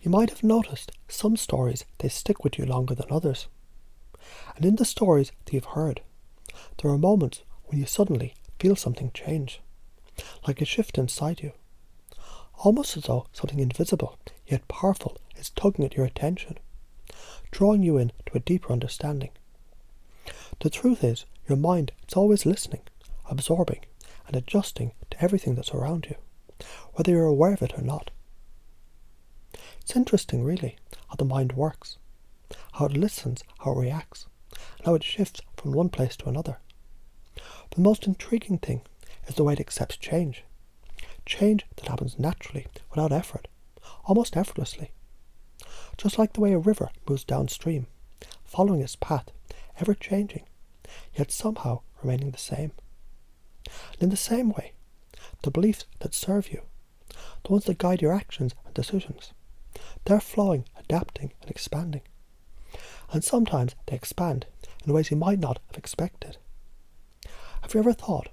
You might have noticed some stories, they stick with you longer than others. And in the stories that you've heard, there are moments when you suddenly feel something change, like a shift inside you, almost as though something invisible yet powerful is tugging at your attention, drawing you in to a deeper understanding. The truth is, your mind is always listening, absorbing, and adjusting to everything that's around you, whether you're aware of it or not. It's interesting, really, how the mind works, how it listens, how it reacts, and how it shifts from one place to another. But the most intriguing thing is the way it accepts change. Change that happens naturally, without effort, almost effortlessly. Just like the way a river moves downstream, following its path, ever changing, yet somehow remaining the same. And in the same way, the beliefs that serve you, the ones that guide your actions and decisions, they're flowing, adapting, and expanding. And sometimes they expand in ways you might not have expected. Have you ever thought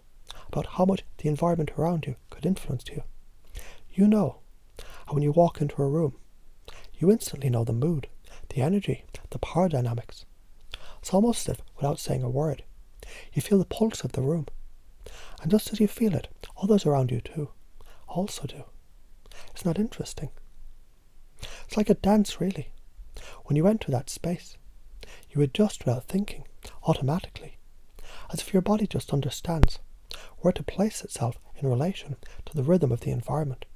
about how much the environment around you could influence you? You know how when you walk into a room, you instantly know the mood, the energy, the power dynamics. It's almost as if, without saying a word, you feel the pulse of the room. And just as you feel it, others around you too also do. Isn't that interesting? It's like a dance, really. When you enter that space, you adjust without thinking, automatically, as if your body just understands where to place itself in relation to the rhythm of the environment.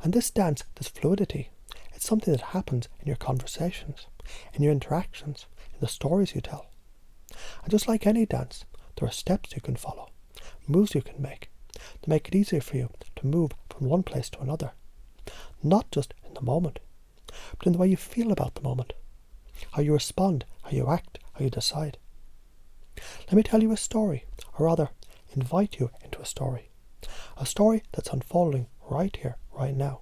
And this dance, this fluidity, it's something that happens in your conversations, in your interactions, in the stories you tell. And just like any dance, there are steps you can follow, moves you can make, to make it easier for you to move from one place to another. Not just in the moment, but in the way you feel about the moment, how you respond, how you act, how you decide. Let me tell you a story, or rather, invite you into a story that's unfolding right here, right now.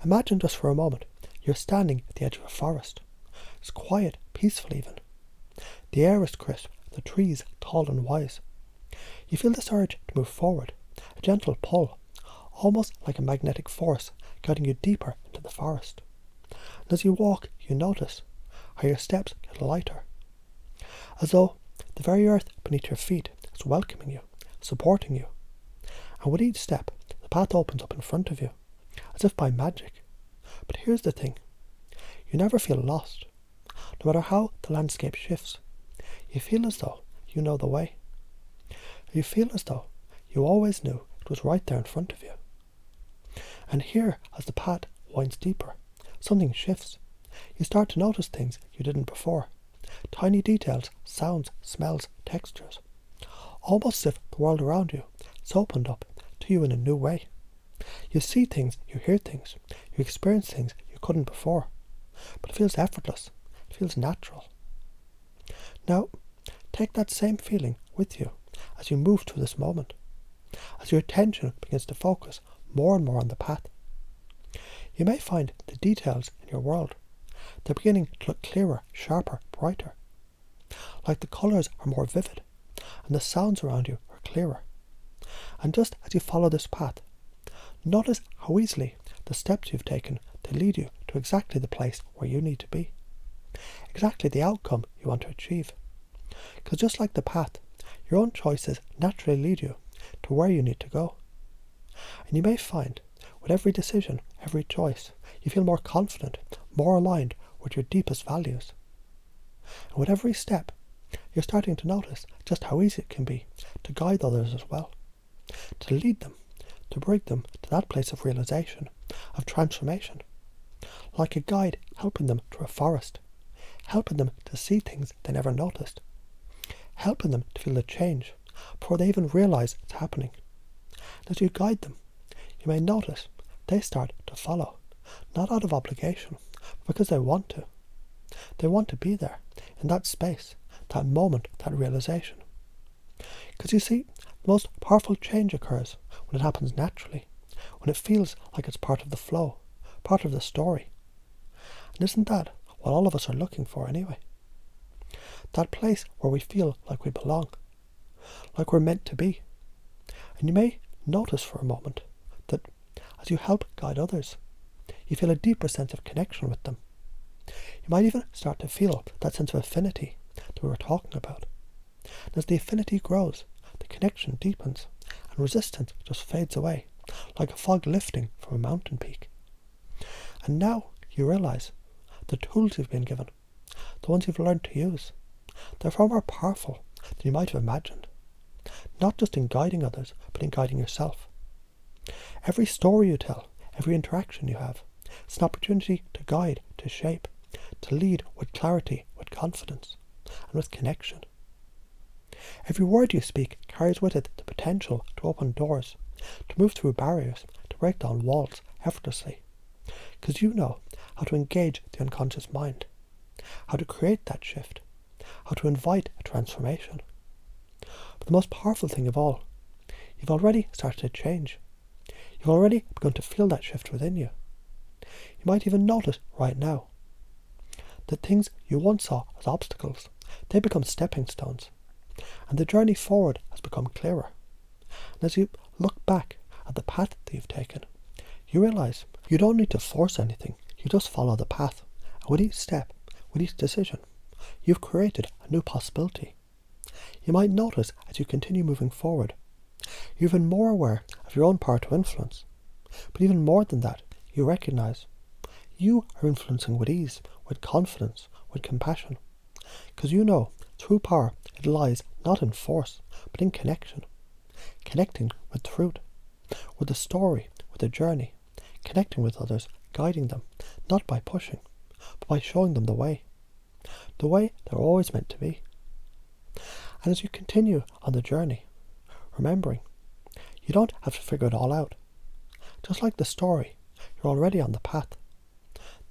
Imagine just for a moment, you're standing at the edge of a forest. It's quiet, peaceful even. The air is crisp, the trees tall and wise. You feel this urge to move forward, a gentle pull, almost like a magnetic force guiding you deeper into the forest. And as you walk, you notice how your steps get lighter, as though the very earth beneath your feet is welcoming you, supporting you. And with each step, the path opens up in front of you, as if by magic. But here's the thing, you never feel lost. No matter how the landscape shifts, you feel as though you know the way. You feel as though you always knew it was right there in front of you. And here, as the path winds deeper, something shifts. You start to notice things you didn't before. Tiny details, sounds, smells, textures. Almost as if the world around you is opened up to you in a new way. You see things, you hear things, you experience things you couldn't before. But it feels effortless. It feels natural. Now, take that same feeling with you as you move through this moment, as your attention begins to focus more and more on the path. You may find the details in your world, they're beginning to look clearer, sharper, brighter. Like the colours are more vivid, and the sounds around you are clearer. And just as you follow this path, notice how easily the steps you've taken to lead you to exactly the place where you need to be, exactly the outcome you want to achieve. Because just like the path, your own choices naturally lead you to where you need to go. And you may find, with every decision, every choice, you feel more confident, more aligned with your deepest values. And with every step, you're starting to notice just how easy it can be to guide others as well, to lead them, to bring them to that place of realization, of transformation. Like a guide helping them through a forest, helping them to see things they never noticed, helping them to feel the change before they even realize it's happening. And as you guide them, you may notice they start to follow, not out of obligation, but because they want to. They want to be there, in that space, that moment, that realization. Because you see, the most powerful change occurs when it happens naturally, when it feels like it's part of the flow, part of the story. And isn't that what all of us are looking for anyway? That place where we feel like we belong, like we're meant to be. And you may notice for a moment that as you help guide others, You feel a deeper sense of connection with them. You might even start to feel that sense of affinity that we were talking about. And as the affinity grows, the connection deepens, and resistance just fades away, like a fog lifting from a mountain peak. And now you realize the tools you've been given, the ones you've learned to use, they're far more powerful than you might have imagined. Not just in guiding others, but in guiding yourself. Every story you tell, every interaction you have, it's an opportunity to guide, to shape, to lead with clarity, with confidence, and with connection. Every word you speak carries with it the potential to open doors, to move through barriers, to break down walls effortlessly. Because you know how to engage the unconscious mind, how to create that shift, how to invite a transformation. But the most powerful thing of all, you've already started to change. You've already begun to feel that shift within you. You might even notice right now that things you once saw as obstacles, they become stepping stones, and the journey forward has become clearer. And as you look back at the path that you've taken, you realize you don't need to force anything, you just follow the path. And with each step, with each decision, you've created a new possibility. You might notice as you continue moving forward, you're even more aware of your own power to influence. But even more than that, you recognize you are influencing with ease, with confidence, with compassion. Because you know, true power, it lies not in force, but in connection. Connecting with truth, with the story, with the journey. Connecting with others, guiding them, not by pushing, but by showing them the way they're always meant to be. And as you continue on the journey, remembering, you don't have to figure it all out. Just like the story, you're already on the path.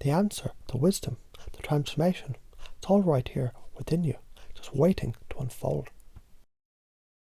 The answer, the wisdom, the transformation, it's all right here within you, just waiting to unfold.